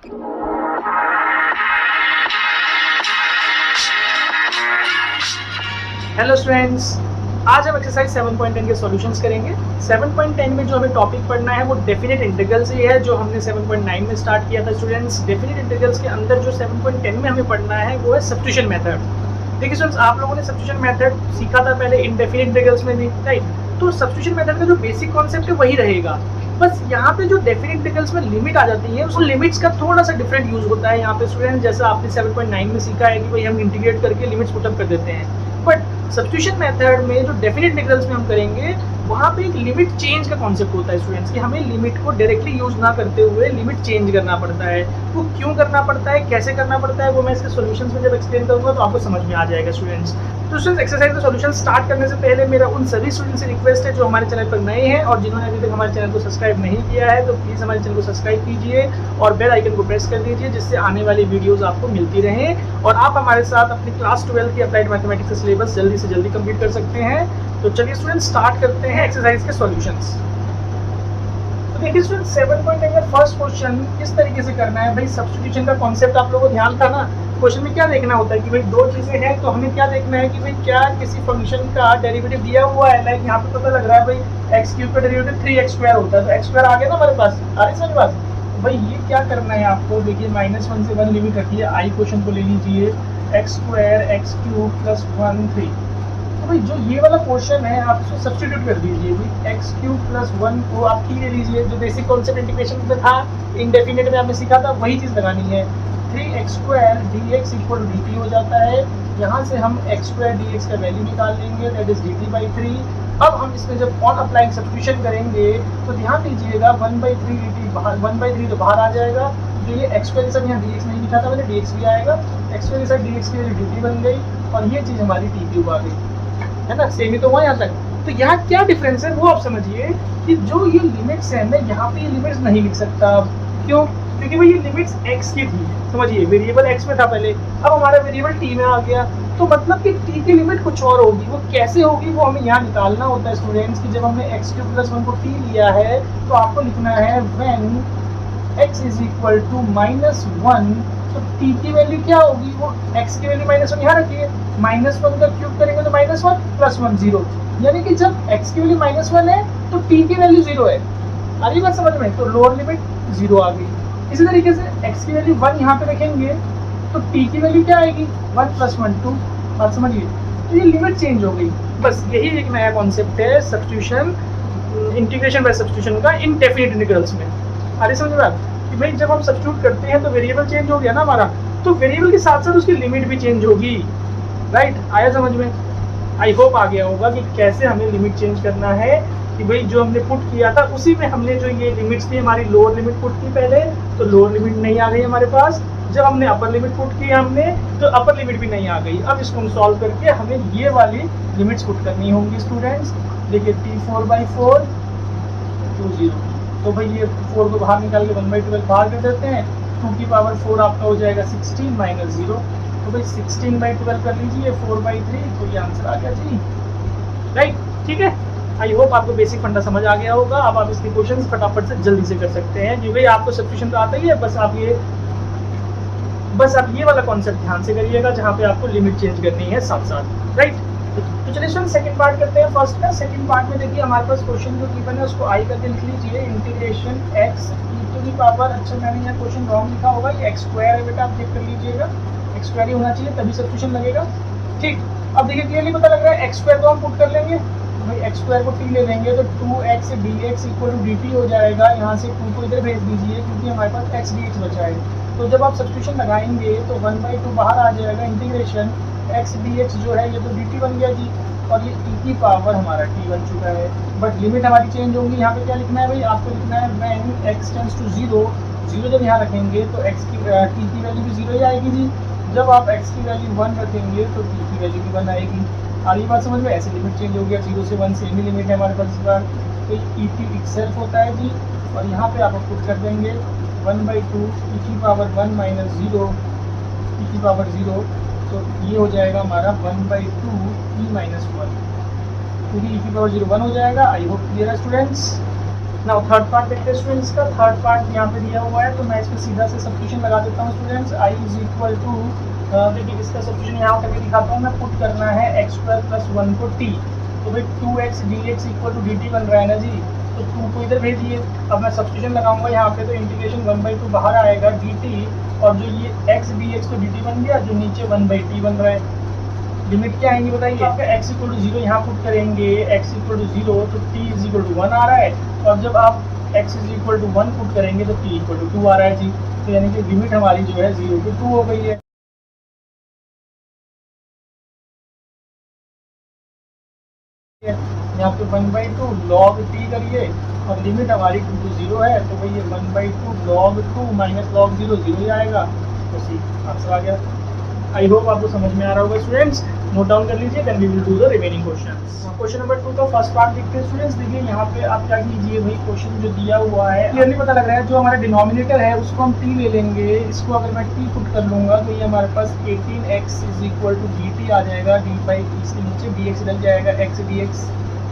Hello students, आज हम exercise 7.10 के सॉल्यूशंस करेंगे। 7.10 में जो हमें टॉपिक पढ़ना है वो डेफिनेट इंटीग्रल्स ही है, जो हमने 7.9 में स्टार्ट किया था। स्टूडेंट्स, डेफिनेट इंटीग्रल्स के अंदर जो 7.10 में हमें पढ़ना है वो है सब्स्टिट्यूशन मेथड। देखिए स्टूडेंट्स, आप लोगों ने सब्स्टिट्यूशन मेथड सीखा था पहले इनडेफिनेट इंटीग्रल्स में भी, राइट? तो सब्स्टिट्यूशन मेथड का जो बेसिक कॉन्सेप्ट है वही रहेगा, बस यहाँ पे जो डेफिनेट इंटीग्रल्स में लिमिट आ जाती है, उस लिमिट्स का थोड़ा सा डिफरेंट यूज होता है यहाँ पे स्टूडेंट। जैसा आपने 7.9 में सीखा है कि भाई हम इंटीग्रेट करके लिमिट्स पुटअप कर देते हैं, बट सब्स्टिट्यूशन मेथड में जो डेफिनेट इंटीग्रल्स में हम करेंगे वहाँ पे एक लिमिट चेंज का कॉन्सेप्ट होता है स्टूडेंट्स, कि हमें लिमिट को डायरेक्टली यूज ना करते हुए लिमिट चेंज करना पड़ता है। वो क्यों करना पड़ता है, कैसे करना पड़ता है, वो मैं इसके सॉल्यूशंस में जब एक्सप्लेन करूँगा तो आपको समझ में आ जाएगा स्टूडेंट्स। तो स्टूडेंट्स, एक्सरसाइज का सॉल्यूशन स्टार्ट करने से पहले मेरा उन सभी स्टूडेंट्स से रिक्वेस्ट है जो हमारे चैनल पर नए हैं और जिन्होंने अभी तक हमारे चैनल को सब्सक्राइब नहीं किया है, तो प्लीज़ हमारे चैनल को सब्सक्राइब कीजिए और बेल आइकन को प्रेस कर दीजिए, जिससे आने वाली वीडियोस आपको मिलती रहें और आप हमारे साथ अपनी क्लास 12 की अप्लाइड मैथमेटिक्स का सिलेबस जल्दी से जल्दी कंप्लीट कर सकते हैं। तो चलिए स्टूडेंट्स, स्टार्ट करते हैं एक्सरसाइज के सॉल्यूशंस। तो देखिए स्टूडेंट्स, 7.10 का फर्स्ट क्वेश्चन किस तरीके से करना है। भाई सब्स्टिट्यूशन का कॉन्सेप्ट आप लोगों को ध्यान था ना। क्वेश्चन में क्या देखना होता है कि भाई दो चीजें हैं, तो हमें क्या देखना है कि भाई क्या किसी फंक्शन का डेरिवेटिव दिया हुआ है। लाइक यहाँ पे पता लग रहा है भाई एक्स क्यूब का डेरिवेटिव 3x² होता है, तो x² आ गया ना हमारे पास, आ रही समझ बात। भाई ये क्या करना है आपको, देखिए -1 से 1 लिमिट रखिए, आई क्वेश्चन को ले लीजिए, x² x³ + 1 3। तो भाई जो ये वाला पोर्शन है आप इसको सब्स्टिट्यूट कर दीजिए। भाई x³ + 1 को आप t ले लीजिए, जो बेसिक कॉन्सेप्ट इंटीग्रेशन में था, इंडेफिनेट में आपने सीखा था, वही चीज़ लगानी है। 3x² dx = dt हो जाता है। यहाँ से हम x² dx का वैल्यू निकाल लेंगे, दैट इज dt/3। अब हम इसमें जब ऑन अप्लाइंग सब्स्टिट्यूशन करेंगे तो ध्यान दीजिएगा 1/3 dt बाहर, 1/3 तो बाहर आ जाएगा। जो ये x² के साथ यहाँ dx नहीं लिखा था, मैंने dx भी आएगा, x² के साथ dx की वैल्यू dt बन गई और ये चीज़ हमारी t³ आ गई, है ना। सेम ही तो हुआ यहाँ तक। तो यहाँ क्या डिफरेंस है वो आप समझिए कि जो ये लिमिट्स है, मैं यहाँ पे ये लिमिट्स नहीं लिख सकता। क्यों? क्योंकि भाई ये लिमिट्स x की थी, समझिए वेरिएबल x में था पहले, अब हमारा वेरिएबल t में आ गया, तो मतलब कि t की लिमिट कुछ और होगी। वो कैसे होगी वो हमें यहाँ निकालना होता है स्टूडेंट्स, कि जब हमने x³ + 1 को t लिया है तो आपको लिखना है when x = -1, तो t की वैल्यू क्या होगी, वो x की वैल्यू -1 यहाँ रखिए, -1 का क्यूब करेंगे तो -1 + 1 0, यानी कि जब x की वैल्यू -1 है तो t की वैल्यू 0 है। आ रही बात समझ में? तो लोअर लिमिट 0 आ गई। इसी तरीके से x की वैल्यू 1 यहाँ पे रखेंगे तो t की वैल्यू क्या आएगी, 1 + 1 2। बात समझिए, तो ये लिमिट चेंज हो गई। बस यही एक नया कॉन्सेप्ट है सब्स्टिट्यूशन, इंटीग्रेशन बाय सब्स्टिट्यूशन का इनडेफिनिट इंटीग्रल्स में। अरे समझ में बात कि भाई जब हम सब्स्टिट्यूट करते हैं तो वेरिएबल चेंज हो गया ना हमारा, तो वेरिएबल के साथ साथ उसकी लिमिट भी चेंज होगी, राइट? आया समझ में? आई होप आ गया होगा कि कैसे हमें लिमिट चेंज करना है। कि भाई जो हमने पुट किया था उसी में हमने जो ये लिमिट्स थी, हमारी लोअर लिमिट पुट की पहले, तो लोअर लिमिट नहीं आ गई हमारे पास। जब हमने अपर लिमिट पुट की हमने, तो अपर लिमिट भी नहीं आ गई। अब इसको सॉल्व करके हमें ये वाली लिमिट्स पुट करनी होंगी स्टूडेंट्स। देखिए t4/4 2 0, तो भाई ये 4 को बाहर निकाल के 1/12 बाहर कर देते हैं, 2 की पावर 4 आपका हो जाएगा 16 - 0, तो भाई 16/12 कर लीजिए 4/3, तो ये आंसर आ गया जी, राइट? ठीक है, आई होप आपको बेसिक फंडा समझ आ गया होगा। अब आप इसके क्वेश्चंस फटाफट से जल्दी से कर सकते हैं, क्योंकि आपको सब्स्टिट्यूशन तो आता ही है। बस आप ये वाला कॉन्सेप्ट ध्यान से करिएगा जहाँ पे आपको लिमिट चेंज करनी है साथ साथ, राइट? तो चलिए स्टूडेंट, सेकंड पार्ट करते हैं। फर्स्ट का सेकंड पार्ट में देखिए हमारे पास क्वेश्चन जो गिवन है उसको आई करके लिख लीजिए, इंटीग्रेशन x e⁻। अच्छा, मैंने यहाँ क्वेश्चन रॉन्ग लिखा होगा, ये x² है बेटा, आप चेक कर लीजिएगा, x² ही होना चाहिए तभी सब्स्टिट्यूशन लगेगा। ठीक, अब देखिए क्लियरली पता लग रहा है x² को हम पुट कर लेंगे। भाई x² को t ले लेंगे तो 2x dx = dt हो जाएगा। यहाँ से 2 को इधर भेज दीजिए क्योंकि हमारे पास x dx बचा है। तो जब आप सब्स्टिट्यूशन लगाएंगे तो 1/2 बाहर आ जाएगा, इंटीग्रेशन x dx जो है ये तो dt बन गया जी, और ये e की पावर हमारा t बन चुका है। बट लिमिट हमारी चेंज होंगी। यहाँ पे क्या लिखना है भाई, आपको लिखना है when x → 0, 0 जब यहाँ रखेंगे तो x की t की वैल्यू भी 0 ही आएगी जी। जब आप x की वैल्यू 1 रखेंगे तो t की वैल्यू भी 1 आएगी। आगे बात समझ में? ऐसे लिमिट चेंज हो गया, 0 से 1 सेम ही लिमिट है हमारे पास इस बार। तो e t itself होता है जी, और यहाँ पे आप पुट कर देंगे 1/2 e की पावर 1 - 0 e की पावर 0, तो ये हो जाएगा हमारा 1/2 e - 1, क्योंकि e की पावर 0 1 हो जाएगा। आई होप क्लियर है स्टूडेंट्स। नाउ थर्ड पार्ट देखते हैं स्टूडेंट्स का। थर्ड पार्ट यहाँ पे दिया हुआ है, तो मैं इस पर सीधा से सब्स्टिट्यूशन लगा देता हूँ students. I is equal to, देखिए इसका सब्स्टिट्यूशन यहाँ करके दिखाता हूँ मैं। पुट करना है एक्स स्क्वायर प्लस 1 को टी, तो भाई 2x dx equal to dt बन रहा है ना जी, तो 2 को इधर भेजिए। अब मैं सब्स्टिट्यूशन लगाऊंगा यहाँ पे, तो इंटीग्रेशन 1/2 बाहर आएगा dt, और जो ये x dx तो dt बन गया, जो नीचे 1/t बन रहा है। लिमिट क्या आएंगी बताइए? आपका x इक्वल टू 0 यहाँ पुट करेंगे, x इक्वल टू 0 तो t इज इक्वल टू 1 आ रहा है, और जब आप x is equal to 1 put करेंगे तो t इक्वल टू 2 आ रहा है जी। तो यानी कि लिमिट हमारी जो है 0 to 2 हो गई है। यहाँ पे 1/2 log t करिए, और लिमिट हमारी 2 to 0 है, तो भाई ये 1/2 log 2 माइनस log 0 0 ही आएगा। तो सी आंसर आ गया। आई होप आपको समझ में आ रहा होगा स्टूडेंट्स। नोट डाउन कर लीजिए, then we will do the remaining questions. Question number 2 का फर्स्ट पार्ट देखते हैं स्टूडेंट्स। देखिए यहाँ पे आप क्या कीजिए, भाई क्वेश्चन जो दिया हुआ है क्लियरली पता लग रहा है, जो हमारा डिनोमिनेटर है उसको हम t ले लेंगे। इसको अगर मैं t पुट कर लूँगा तो ये हमारे पास 18x is equal to dt आ जाएगा, d बाई इसके नीचे dx डल जाएगा, x dx।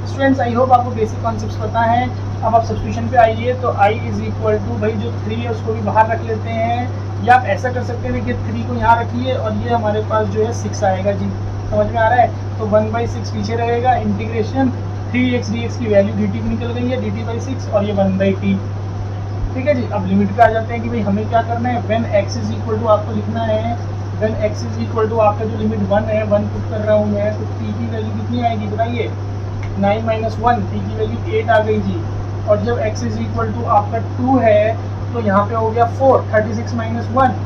Students I hope आपको बेसिक कॉन्सेप्ट्स पता है। अब आप सब्स्टिट्यूशन पे आइए, तो i इज इक्वल टू, भाई जो 3 है उसको भी बाहर रख लेते हैं, या आप ऐसा कर सकते हैं, देखिए 3 को यहाँ रखिए, और ये हमारे पास जो है 6 आएगा जी। समझ में आ रहा है? तो 1/6 पीछे रहेगा, इंटीग्रेशन 3x dx की वैल्यू dt की निकल गई है, dt/6, और ये 1/t। ठीक है जी। अब लिमिट पे आ जाते हैं कि भाई हमें क्या करना है। When x is equal to आपको लिखना है, when x is equal to आपका जो लिमिट 1 है, 1 पुट कर रहा हूँ मैं, तो t की वैल्यू कितनी आएगी बताइए? 9 - 1, t की वैल्यू 8 आ गई जी। और जब x इज इक्वल टू आपका 2 है, तो यहाँ पे हो गया 4, 36 - 1,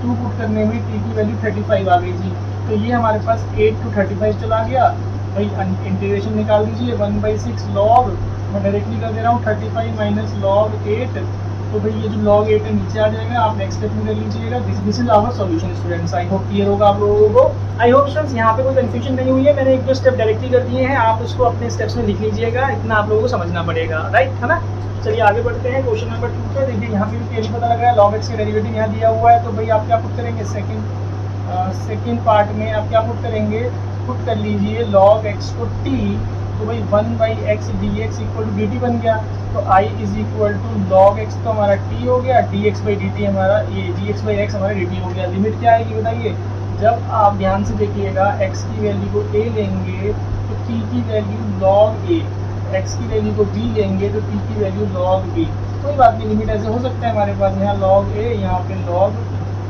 2 पुट करने में t की वैल्यू 35 आ गई जी। तो ये हमारे पास 8 to 35 चला गया। भाई इंटीग्रेशन निकाल दीजिए, 1/6 log, मैं डायरेक्टली कर दे रहा हूँ 35 माइनस log 8, तो भाई ये जो log 8 है नीचे आ जाएगा। आप नेक्स्ट स्टेप में कर लीजिएगा। This is our solution students. I hope clear होगा आप लोगों को। आई होप स्टूडेंट्स यहाँ पे कोई कंफ्यूजन नहीं हुई है। मैंने एक दो स्टेप डायरेक्टली कर दिए हैं, आप उसको अपने स्टेप्स में लिख लीजिएगा, इतना आप लोगों को समझना पड़ेगा, राइट है ना। चलिए आगे बढ़ते हैं। क्वेश्चन नंबर 2 पे देखिए, यहाँ पे भी क्लियरली पता लग रहा है log x का डेरिवेटिव यहाँ दिया हुआ है, तो भाई आप क्या पुट करेंगे? सेकंड पार्ट में आप क्या पुट करेंगे? पुट कर लीजिए log x को t, तो भाई 1/x dx equal to dt बन गया। तो i is equal to log x तो हमारा t हो गया, dx/dt हमारा, ये dx/x हमारा dt हो गया। लिमिट क्या आएगी बताइए? जब आप ध्यान से देखिएगा, x की वैल्यू को a लेंगे तो t की वैल्यू log a, x की वैल्यू को b लेंगे तो t की वैल्यू log b। कोई बात नहीं, लिमिट ऐसे हो सकता है हमारे पास, यहाँ log a, यहाँ पे log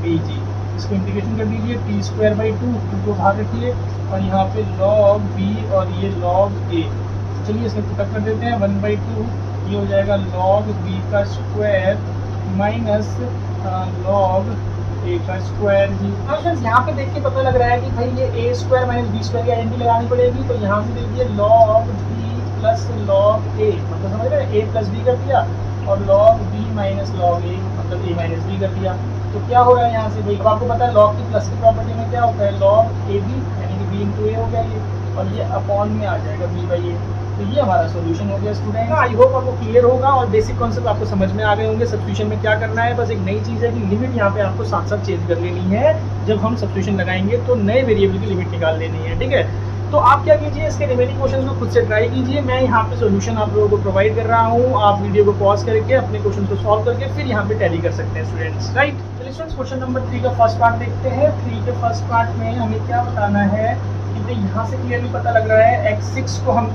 b जी। इसको इंटीग्रेशन कर दीजिए, t²/2, 2 को बाहर रखिए, और यहाँ पे log b और ये log a। चलिए इसमें पुटअप कर देते हैं, 1/2 ये हो जाएगा log b का स्क्वायर माइनस log a का स्क्वायर जी। फ्रेंड्स यहाँ पे देख के पता लग रहा है कि भाई ये a² - b² की आइडेंटिटी लगानी पड़ेगी। तो यहाँ से देखिए log b plus log a, मतलब समझ रहे हैं, a प्लस b कर दिया, और log b minus log a, मतलब a माइनस b कर दिया। तो क्या हो रहा है यहाँ से भाई? अब आपको पता है log की प्लस की प्रॉपर्टी में क्या होता है? log ab, यानी कि b into a हो गया ये, और ये अपॉन में आ जाएगा b/a। तो ये हमारा सॉल्यूशन हो गया स्टूडेंट। आई होप आपको क्लियर होगा और बेसिक कॉन्सेप्ट आपको समझ में आ गए होंगे। सब्स्टिट्यूशन में क्या करना है, बस एक नई चीज़ है कि लिमिट यहाँ पे आपको साथ साथ चेंज कर लेनी है। जब हम सब्स्टिट्यूशन लगाएंगे तो नए वेरिएबल की लिमिट निकाल लेनी है, ठीक है। तो आप क्या कीजिए, इसके रिमेनिंग क्वेश्चन को खुद से ट्राई कीजिए। मैं यहाँ पे सॉल्यूशन आप लोगों को प्रोवाइड कर रहा हूँ। आप वीडियो को पॉज करके अपने क्वेश्चन को सॉल्व करके फिर यहाँ पे टैली कर सकते हैं स्टूडेंट्स, राइट। चलिए स्टूडेंट्स, क्वेश्चन नंबर 3 का फर्स्ट पार्ट देखते हैं। 3 के फर्स्ट पार्ट में हमें क्या बताना है कि यहाँ से क्लियरली पता लग रहा है x6 को हम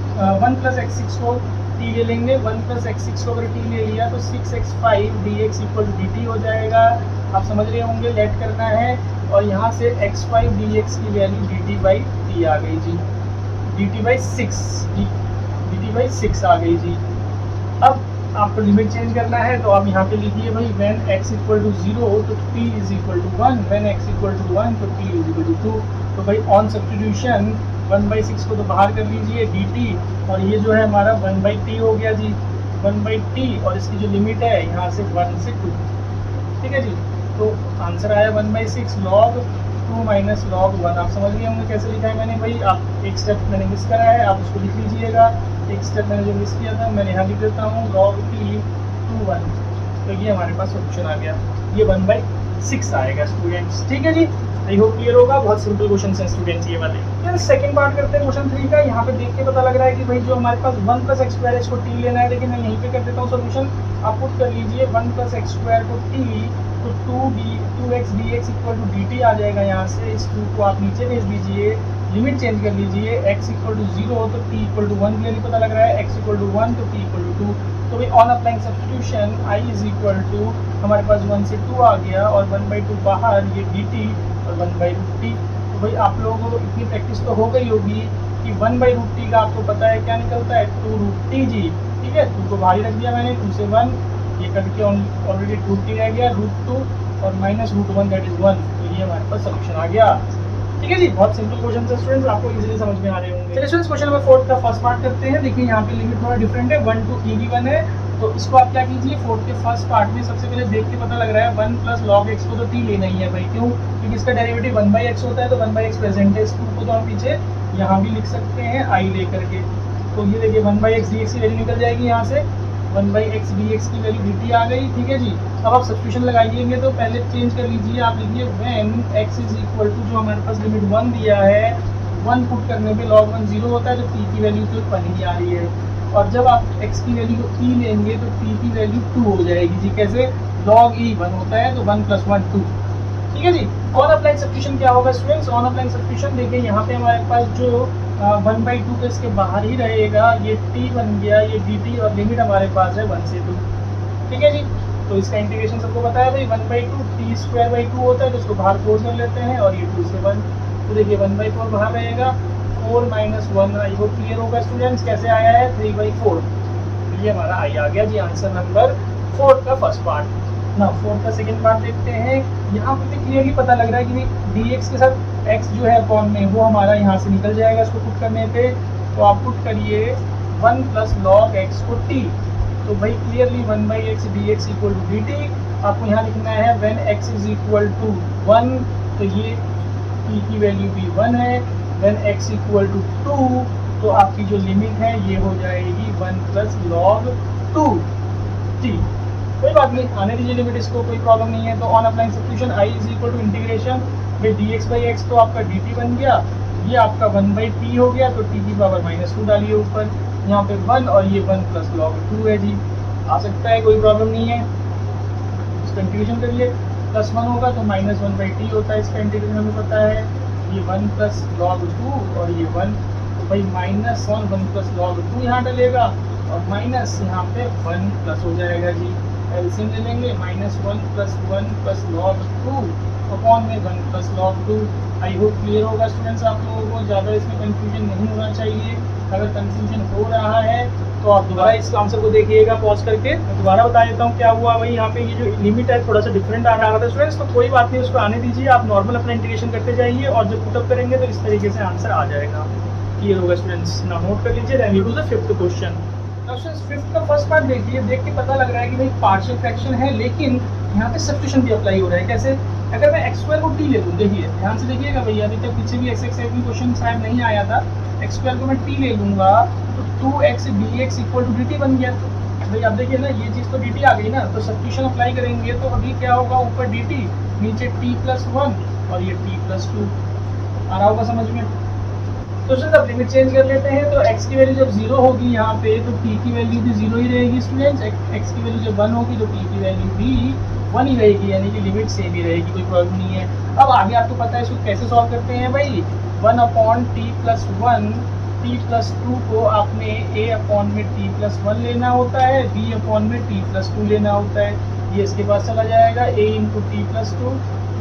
1 + x6 को t ले लेंगे। 1 + x6 को अगर t ले लिया तो 6x5 dx equal to dt हो जाएगा। आप समझ रहे होंगे, लेट करना है, और यहाँ से x5 dx की वैल्यू dt/t आ गई जी, dt/6 आ गई जी। अब आपको लिमिट चेंज करना है, तो आप यहाँ पे लिखिए भाई when x इक्वल टू 0 तो t is equal to 1, when x equal to 1 तो t इज इक्वल टू 2। तो भाई ऑन सब्स्टिट्यूशन 1/6 को तो बाहर कर लीजिए dt, और ये जो है हमारा 1/t हो गया जी, 1/t, और इसकी जो लिमिट है यहाँ से 1 से 2, ठीक है जी। तो आंसर आया 1/6 log 2 माइनस log 1। आप समझ गए होंगे कैसे लिखा है मैंने भाई। आप एक स्टेप मैंने मिस करा है, आप उसको लिख लीजिएगा। एक स्टेप मैंने जो मिस किया था मैंने यहाँ लिख देता हूँ, log t 2 1। तो ये हमारे पास सोल्यूशन आ गया, ये 1/6 6 आएगा स्टूडेंट्स। ठीक है जी, आई होप क्लियर होगा। बहुत सिंपल क्वेश्चन है स्टूडेंट्स ये वाले। फिर सेकंड पार्ट करते हैं क्वेश्चन 3 का। यहाँ पे देख के पता लग रहा है कि भाई जो हमारे पास 1 प्लस एक्स स्क्वायर इसको टी लेना है, लेकिन मैं यहीं पे कर देता हूँ सोल्यूशन। आप पुट कर लीजिए 1 प्लस एक्स स्क्वायर को टी, तो 2x dx equal to dt आ जाएगा। यहाँ से इस 2 को आप नीचे भेज दीजिए, लिमिट चेंज कर लीजिए। x इक्वल टू 0 तो t इक्वल टू 1 क्लियरली पता लग रहा है, x इक्वल टू 1 तो t इक्वल टू 2। तो भाई on applying substitution i is equal to हमारे पास 1 से 2 आ गया और 1/2 बाहर, ये dt और 1/√t। तो भाई आप लोगों को इतनी प्रैक्टिस तो हो गई होगी कि 1/√t का आपको पता है क्या निकलता है, 2√t जी। ठीक है, 2 को बाहर रख दिया मैंने, 2 से 1 ये करके ऑलरेडी 2t रह गया, √2 और -√1 दैट इज 1। तो ये हमारे पास सोल्यूशन आ गया। ठीक है जी, बहुत सिंपल क्वेश्चन है स्टूडेंट्स, आपको इजीली समझ में आ रहे होंगे। चलिए स्टूडेंट्स क्वेश्चन नंबर 4 का फर्स्ट पार्ट करते हैं। देखिए यहाँ पे लिमिट थोड़ा डिफरेंट है, 1 to e भी 1 है। तो इसको आप क्या कीजिए, 4 के फर्स्ट पार्ट में सबसे पहले देख के पता लग रहा है 1 प्लस log x को तो t लेना ही है भाई। क्यों? क्योंकि इसका डेरिवेटिव 1/x होता है, तो 1/x प्रेजेंट है। इस 2 को तो हम पीछे यहाँ भी लिख सकते हैं i लेकर के। तो ये देखिए 1/x dx की वैल्यू निकल जाएगी यहाँ से, 1/x dx की वैल्यू dt आ गई। ठीक है जी, अब आप सब्स्टिट्यूशन लगाइएंगे तो पहले चेंज कर लीजिए, आप लिखिए when x is equal to जो हमारे पास लिमिट 1 दिया है, 1 पुट करने पे log 1 0 होता है, तो t की वैल्यू तो 1 ही आ रही है। और जब आप x की वैल्यू को t लेंगे तो t की वैल्यू 2 हो जाएगी जी। कैसे? log e 1 होता है, तो 1 + 1 2। ठीक है जी, ऑन अप्लाइंग सब्स्टिट्यूशन क्या होगा स्टूडेंट्स? ऑन अप्लाइंग सब्स्टिट्यूशन देखिए यहाँ पे हमारे पास जो 1/2 के इसके बाहर ही रहेगा, ये t बन गया, ये dt और लिमिट हमारे पास है 1 से 2। ठीक है जी, तो इसका इंटीग्रेशन सबको पता है भाई, 1/2 t²/2 होता है, तो इसको बाहर 4 कर लेते हैं और ये 2 से 1। तो देखिए 1/4 बाहर रहेगा, 4 - 1। आई होप क्लियर होगा स्टूडेंट्स। कैसे आया है? 3/4। ये हमारा आई आ गया जी, आंसर नंबर 4 का फर्स्ट पार्ट। ना 4 का सेकंड पार्ट देखते हैं। यहाँ पे क्लियरली पता लग रहा है कि dx के साथ x जो है अपॉन में वो हमारा यहाँ से निकल जाएगा इसको पुट करने पे। तो आप पुट करिए 1 प्लस log x को t, तो भाई clearly 1/x dx equal to dt। आपको यहाँ लिखना है when x is equal to 1, तो ये t की वैल्यू भी 1 है। when x इक्वल टू 2, तो आपकी जो लिमिट है ये हो जाएगी 1 प्लस log 2 t। कोई बात नहीं, आने दीजिए लिमिट, इसको कोई प्रॉब्लम नहीं है। तो on applying substitution i is equal to integration में dx/x, तो आपका dt बन गया, ये आपका 1/t हो गया, तो t की पावर -2 डालिए ऊपर, यहाँ पे 1 और ये 1 प्लस log 2 है जी। आ सकता है, कोई प्रॉब्लम नहीं है। इसका इंटीग्रेशन करिए, +1 होगा तो -1/t होता है, इसका इंटीग्रेशन हमें पता है। ये 1 प्लस log 2 और ये 1, तो भाई -1 1 प्लस log 2 यहाँ डलेगा और माइनस यहाँ पे 1 प्लस हो जाएगा जी। एलसीएम ले लेंगे, -1 + 1 + log 2 अपॉन में 1 + log 2। आई होप क्लियर होगा स्टूडेंट्स, आप लोगों को ज़्यादा इसमें कंफ्यूजन नहीं होना चाहिए। अगर कंफ्यूजन हो रहा है तो आप दोबारा इस आंसर को देखिएगा पॉज करके। मैं दोबारा बता देता हूँ क्या हुआ। भाई यहाँ पे ये जो लिमिट है थोड़ा सा डिफरेंट आ रहा था स्टूडेंट्स, तो कोई बात नहीं, उसको आने दीजिए। आप नॉर्मल अपना इंटीग्रेशन करते जाइए और जब पुटअप करेंगे तो इस तरीके से आंसर आ जाएगा। क्लियर होगा स्टूडेंट्स? ना नोट कर लीजिए। Then we to the fifth question. Fifth का फर्स्ट पार्ट देखिए, देख के पता लग रहा है कि भाई पार्शियल फ्रैक्शन है, लेकिन यहाँ पे सब्स्टिट्यूशन भी अप्लाई हो रहा है। कैसे? अगर मैं x² को t ले लूँ, देखिए ध्यान से देखिएगा भैया, अभी तक पीछे भी x में क्वेश्चन शायद नहीं आया था। x² को मैं t ले लूँगा तो 2x dx equal to dt बन गया। भाई आप देखिए ना, ये चीज़ तो dt आ गई ना, तो सब्स्टिट्यूशन अप्लाई करेंगे तो अभी क्या होगा, ऊपर dt, नीचे t+1 और ये t+2। आ रहा होगा समझ में? तो सर अब लिमिट चेंज कर लेते हैं, तो x की वैल्यू जब 0 होगी यहाँ पे, तो t की वैल्यू भी 0 ही रहेगी स्टूडेंट्स। x की वैल्यू जब 1 होगी तो t की वैल्यू भी 1 ही रहेगी, यानी कि लिमिट सेम ही रहेगी, कोई प्रॉब्लम नहीं है। अब आगे आपको पता है इसको कैसे सॉल्व करते हैं भाई। 1/t+1, t+2 को आपने a/t+1 लेना होता है, b/में t+2 लेना होता है। ये इसके पास चला जाएगा, a × t+2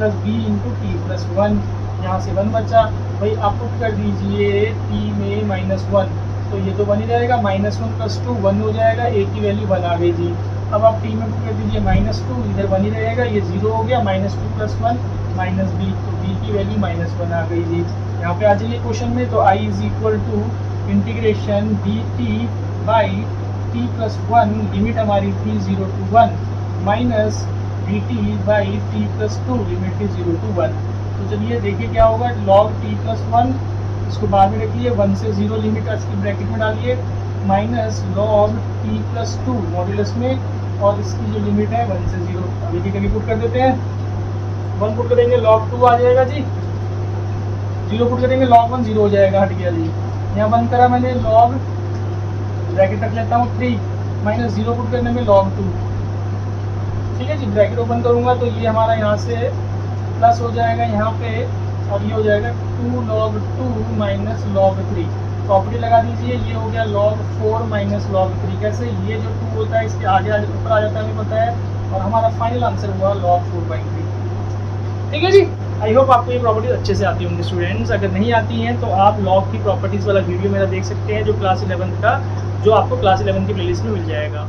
+ b × t+1। यहाँ से 1 बचा, भाई आप पुट कर दीजिए t में -1, तो ये तो 1 ही रहेगा। -1 + 2 1 हो जाएगा, a की वैल्यू 1 आ गई जी। अब आप t में पुट कर दीजिए -2, इधर 1 ही रहेगा, ये 0 हो गया। -2 + 1 -b, तो b की वैल्यू -1 आ गई जी। यहाँ पे आ जाइए क्वेश्चन में, तो i is equal to integration dt/t+1, limit हमारी थी 0 to 1, माइनस dt/t+2, लिमिट थी 0 to 1। तो चलिए देखिए क्या होगा, log t+1, इसको बाद में रखिए, 1 से 0 लिमिट इसकी ब्रैकेट में डालिए, माइनस log t+2 मॉड्यूलस में, और इसकी जो लिमिट है 1 से 0। अभी की कभी पुट कर देते हैं, 1 पुट करेंगे log 2 आ जाएगा जी, 0 पुट करेंगे log 1 0 हो जाएगा, हट गया जी। यहाँ बंद करा मैंने, log ब्रैकेट रख लेता हूँ 3 माइनस 0 पुट करने में log 2, ठीक है जी। ब्रैकेट ओपन करूँगा तो ये हमारा यहाँ से प्लस हो जाएगा यहाँ पे, और ये हो जाएगा 2 log 2 माइनस log 3। प्रॉपर्टी लगा दीजिए, ये हो गया log 4 माइनस log 3। कैसे, ये जो 2 होता है इसके आगे आगे ऊपर आ जाता है, हमें पता है, और हमारा फाइनल आंसर हुआ log 4/3। ठीक है जी। आई होप आपको ये प्रॉपर्टीज अच्छे से आती होंगी स्टूडेंट्स। अगर नहीं आती हैं तो आप लॉग की प्रॉपर्टीज़ वाला वीडियो मेरा देख सकते हैं, जो क्लास 11 का, जो आपको क्लास 11 की प्लेलिस्ट में मिल जाएगा।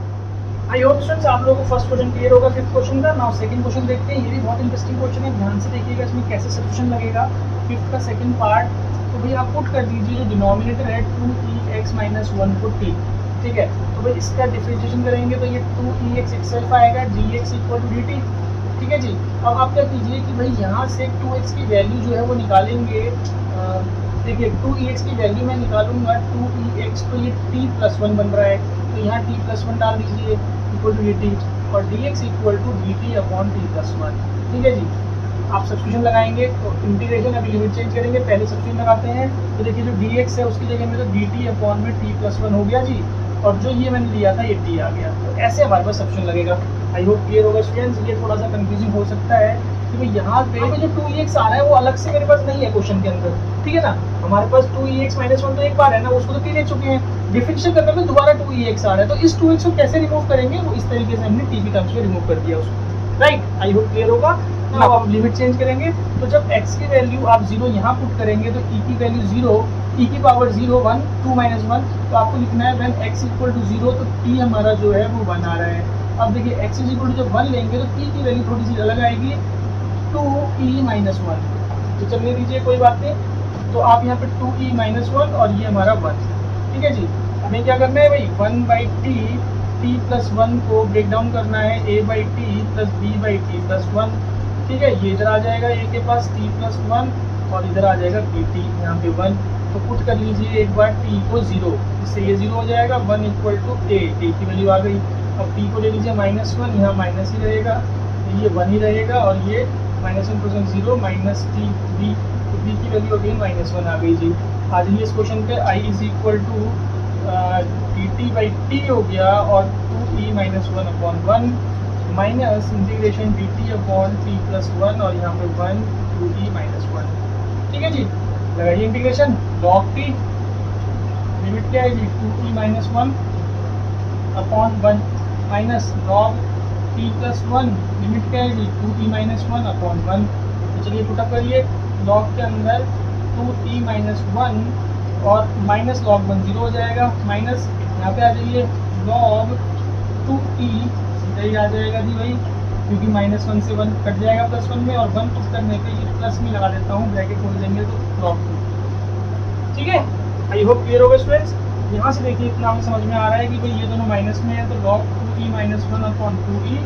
आई होप स्टूडेंट्स आप लोगों को फर्स्ट क्वेश्चन क्लियर होगा फिफ्थ क्वेश्चन का। नाउ सेकंड क्वेश्चन देखते हैं, ये भी बहुत इंटरेस्टिंग क्वेश्चन है, ध्यान से देखिएगा इसमें कैसे सॉल्यूशन लगेगा। फिफ्थ का सेकंड पार्ट, तो भाई आप पुट कर दीजिए जो डिनोमिनेटर है 2ex माइनस 1 को t, ठीक है। तो भाई इसका डिफरेंशिएशन करेंगे तो ये 2ex इटसेल्फ आएगा, dx इक्वल टू dt, ठीक है जी। अब आप क्या कीजिए कि भाई यहाँ से 2x की वैल्यू जो है वो निकालेंगे। देखिए 2ex की वैल्यू मैं निकालूंगा 2ex, तो ये t+1 बन रहा है, तो यहाँ t+1 डाल दीजिए इक्वल टू dt, और dx equal to dt upon t+1, ठीक है जी। आप सब्स्टिट्यूशन लगाएंगे तो इंटीग्रेशन, अभी लिमिट चेंज करेंगे, पहले सब्स्टिट्यूशन लगाते हैं। तो देखिए जो dx है उसकी जगह में तो dt अपॉन में t+1 हो गया जी, और जो ये मैंने लिया था ये t आ गया। तो ऐसे हमारे पास सब्स्टिट्यूशन लगेगा। आई होप क्लियर होगा स्टूडेंट्स। ये थोड़ा सा कंफ्यूजिंग हो सकता है कि भाई यहाँ पे जो 2ex आ रहा है वो अलग से मेरे पास नहीं है क्वेश्चन के अंदर, ठीक है ना। हमारे पास 2ex माइनस 1 तो एक बार है ना, उसको तो t ले चुके हैं। डिफरेंशियल करने में दोबारा 2ex आ रहा है, तो इस 2x को कैसे रिमूव करेंगे, वो इस तरीके से हमने t की टर्म्स में रिमूव कर दिया उसको, राइट। आई होप क्लियर होगा। अब आप लिमिट चेंज करेंगे, तो जब x की वैल्यू आप 0 यहाँ पुट करेंगे तो e की वैल्यू 0, e की पावर 0 1 2 माइनस 1, तो आपको लिखना है व्हेन x इक्वल टू 0, तो t हमारा जो है वो 1 आ रहा है। अब देखिए x इज इक्वल टू जब 1 लेंगे तो t की वैल्यू थोड़ी सी अलग आएगी, 2e माइनस 1, तो चलने दीजिए कोई बात नहीं। तो आप यहाँ पे 2e माइनस 1 और ये हमारा 1, ठीक है जी। हमें क्या करना है भाई, 1/t, t+1 को ब्रेक डाउन करना है, a/t प्लस b/t+1, ठीक है। ये इधर आ जाएगा a के पास t+1, और इधर आ जाएगा bt, यहाँ पे 1, तो पुट कर लीजिए एक बार t को 0, इससे ये 0 हो जाएगा, 1 इक्वल टू a, t की वैल्यू आ गई। अब t को ले लीजिए -1, यहाँ माइनस ही रहेगा, तो ये 1 ही रहेगा, और ये -1% 0 माइनस t b, तो b की वैल्यू अगेन -1 आ गई जी। आ जाइए इस क्वेश्चन पे, i is equal to dt/t हो गया, और 2e minus 1 upon 1 minus integration dt upon t+1, और यहाँ पे 1 2e माइनस 1, ठीक है जी। लगाइए इंटीग्रेशन, log t, लिमिट क्या है जी 2e minus 1 upon 1 minus log t+1, limit क्या है जी 2e माइनस 1 अपॉन 1। तो चलिए पुटअप करिए, log के अंदर 2e माइनस 1 और माइनस log 1 0 हो जाएगा, माइनस यहाँ पे आ जाइए log 2e, सीधा ही आ जाएगा जी भाई, क्योंकि -1 से 1 कट जाएगा +1 में, और 1 पुट करने पे ये प्लस में लगा देता हूँ, ब्रैकेट खोल देंगे तो log 2, ठीक है। आई होप क्लियर होगा स्टूडेंट्स। यहाँ से देखिए इतना हमें समझ में आ रहा है कि भाई ये दोनों माइनस में है, तो log 2e minus 1 upon 2e,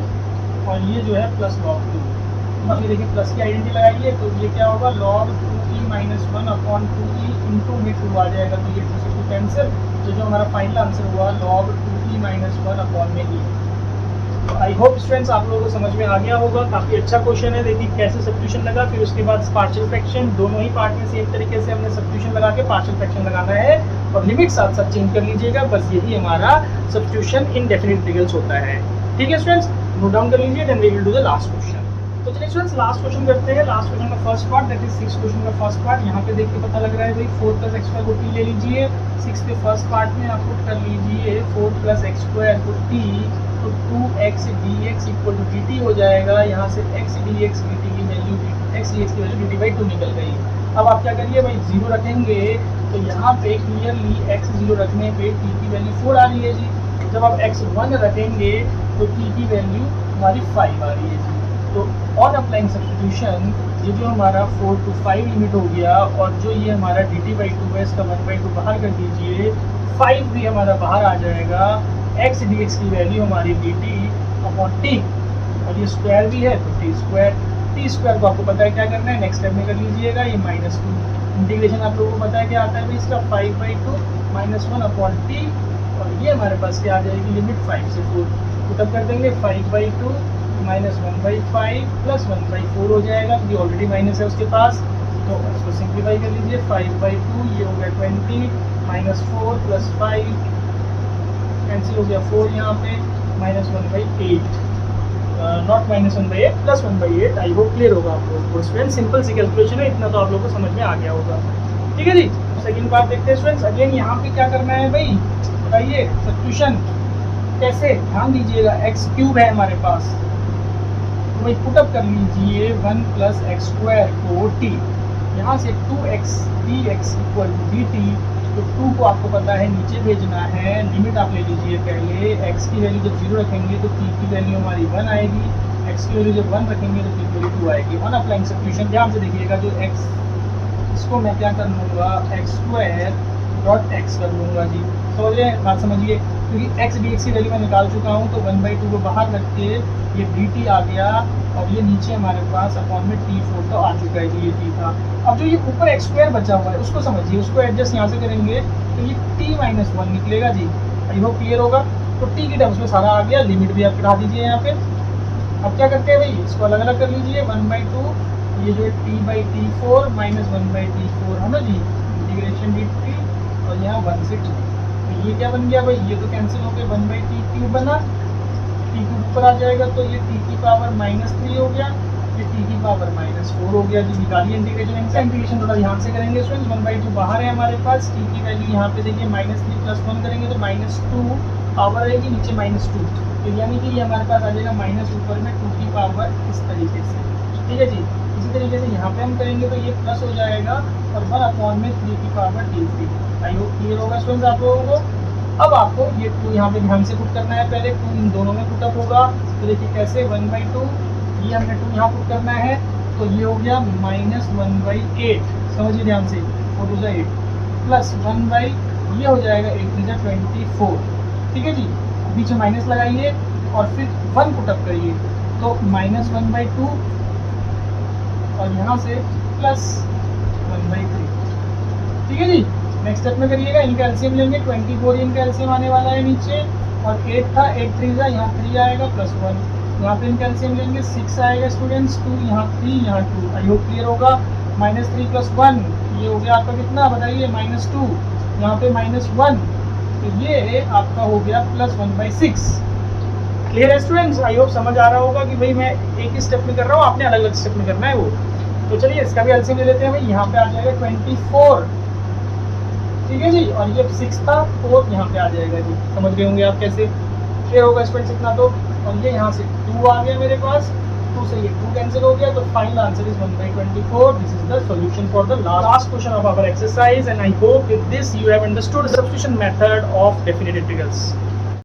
और ये जो है प्लस log 2। अब ये देखिए प्लस की आइडेंटिटी लगाइए, तो ये क्या होगा, log 2e minus 1 upon 2e into में 2 आ जाएगा, तो ये 2 से 2 कैंसिल, तो जो हमारा फाइनल आंसर हुआ log 2e माइनस 1 अपॉन में e। तो आई होप स्टूडेंट्स आप लोगों को समझ में आ गया होगा। काफ़ी अच्छा क्वेश्चन है। देखिए कैसे सब्स्टिट्यूशन लगा, फिर उसके बाद पार्शियल फ्रैक्शन, दोनों ही पार्ट में सेम तरीके से हमने सब्स्टिट्यूशन लगा के पार्शियल फ्रैक्शन लगाना है, और लिमिट साथ साथ चेंज कर लीजिएगा। बस यही हमारा सब्स्टिट्यूशन इन डेफिनिट इंटीग्रल्स होता है, ठीक है स्टूडेंट्स। नोट डाउन कर लीजिए, then we will do the last question. तो चलिए स्टूडेंट्स लास्ट क्वेश्चन करते हैं। लास्ट क्वेश्चन का first part, that is 6 question का फर्स्ट पार्ट। यहाँ पे देख के पता लग रहा है भाई 4 + x² को t ले लीजिए। 6 के फर्स्ट पार्ट में आप पुट कर लीजिए 4 + x² को t, तो 2x dx equal to dt हो जाएगा। यहाँ से x dx dt की वैल्यू dt/2 निकल गई। अब आप क्या करिए भाई 0 रखेंगे, तो यहाँ पे क्लियरली x 0 रखने पे t की वैल्यू 4 आ रही है जी। जब आप x 1 रखेंगे तो t की वैल्यू हमारी 5 आ रही है जी। तो ऑन अप्लाइंग सब्स्टिट्यूशन ये जो हमारा 4 to 5 लिमिट हो गया, और जो ये हमारा dt/2 है इसका 1/2 बाहर कर दीजिए, 5 भी हमारा बाहर आ जाएगा। x dx की वैल्यू हमारी dt अपॉन t, और ये स्क्वायर भी है तो t स्क्वायर को आपको पता है क्या करना है, नेक्स्ट स्टेप में कर लीजिएगा। ये -2 इंटीग्रेशन आप लोगों को पता है क्या आता है इसका, 5/2 -1 अपॉन t, और ये हमारे पास क्या आ जाएगी लिमिट 5 से 4, तो तब कर देंगे 5/2 -1/5 प्लस 1/4 हो जाएगा, क्योंकि ऑलरेडी माइनस है उसके पास। तो इसको सिंप्लीफाई कर लीजिए, 5/2 ये हो गया 20 -4 प्लस 5 कैंसिल हो गया 4 यहाँ पे, -1/8 not -1/8 plus 1/8। I hope clear होगा आप लोगों को स्टूडेंट। सिंपल सी कैलकुलेशन है, इतना तो आप लोगों को समझ में आ गया होगा। ठीक है जी। सेकंड पार्ट देखते हैं स्टूडेंट्स। अगेन यहाँ पे क्या करना है भाई, बताइए सब्स्टिट्यूशन कैसे, ध्यान दीजिएगा। x³ है हमारे पास, तो भाई पुटअप कर लीजिए 1 + x² को t, यहाँ से 2x dx = dt। तो 2 को आपको पता है नीचे भेजना है, लिमिट आप ले लीजिए पहले। x की वैल्यू जब 0 रखेंगे तो t की वैल्यू हमारी 1 आएगी, x की वैल्यू जब 1 रखेंगे तो t की वैल्यू 2 आएगी। ऑन अप्लाइंग सब्स्टिट्यूशन ध्यान से देखिएगा, जो x इसको मैं क्या कर लूँगा, x² कर लूँगा जी। समझिए, बात समझिए, क्योंकि x dx की वैल्यू मैं निकाल चुका हूँ, तो 1/2 को बाहर रख के ये dt आ गया, और ये नीचे हमारे पास अपॉन में t4 तो आ चुका है जी, ये t था। अब जो ये ऊपर x² बचा हुआ है उसको समझिए, उसको एडजस्ट यहाँ से करेंगे तो ये t-1 निकलेगा जी। आई होप क्लियर होगा। तो t की टर्म्स में सारा आ गया, लिमिट भी आप हटा दीजिए यहाँ पे। अब क्या करते हैं भाई, इसको अलग अलग कर लीजिए, 1/2 ये जो t/t4 -1/t4 है ना जी, इंटीग्रेशन dt, और यहाँ 1 से 2। तो ये क्या बन गया भाई, ये तो कैंसिल हो गया, 1/t³ बना, t³ ऊपर आ जाएगा तो ये t की पावर -3 हो गया, ये t की पावर -4 हो गया जी। निकालिए इंटीग्रेशन, इनका इंटीग्रेशन थोड़ा ध्यान से करेंगे स्टूडेंट्स। 1/2 बाहर है हमारे पास, t की वैल्यू यहाँ पे देखिए -3 + 1 करेंगे तो -2 पावर रहेगी, नीचे -2, तो यानी कि ये हमारे पास आ जाएगा माइनस ऊपर में 2 की पावर इस तरीके से। ठीक है जी। इसी तरीके से यहाँ पे हम करेंगे तो ये प्लस हो जाएगा, और 1/3 की पावर t3। आई होप क्लियर होगा स्टूडेंट्स आप लोगों को। अब आपको ये 2 यहाँ पे ध्यान से पुट करना है, पहले 2 इन दोनों में पुटअप होगा, तो देखिए कैसे, 1/2 ये हमने 2 यहाँ पुट करना है, तो ये हो गया -1/8, समझिए ध्यान से, 4 × 8 प्लस 1/ ये हो जाएगा 8 × 24। ठीक है जी। बीच में माइनस लगाइए और फिर 1 पुटअप करिए, तो -1/2 और यहाँ से प्लस 1/3। ठीक है जी। नेक्स्ट स्टेप में करिएगा, इनका एलसीएम लेंगे, 24 इनका एलसीएम आने वाला है नीचे, और 8 था, 8 3 जा, यहाँ 3 आएगा प्लस 1, यहाँ पे इनका एलसीएम लेंगे, 6 आएगा स्टूडेंट्स, 2 यहाँ 3 यहाँ 2। आई होप क्लियर होगा। -3 + 1 ये हो गया आपका कितना बताइए, -2, यहाँ पे -1, तो ये आपका हो गया +1/6। क्लियर है स्टूडेंट्स। आई होप समझ आ रहा होगा कि भाई मैं एक ही स्टेप में कर रहा हूँ, आपने अलग अलग स्टेप में करना है वो। तो चलिए इसका भी एलसीएम ले लेते हैं भाई, यहाँ पे आ जाएगा 24। ठीक है जी। और ये 6 था, 4 यहाँ पे आ जाएगा जी। समझ गए होंगे आप कैसे, क्लियर होगा स्टूडेंट्स इतना तो। और ये यहाँ से 2 आ गया मेरे पास, 2 से ये 2 कैंसिल हो गया, तो final answer is 1/24। This is the solution for the last question of our exercise, and I hope with this you have understood the substitution method of definite integrals.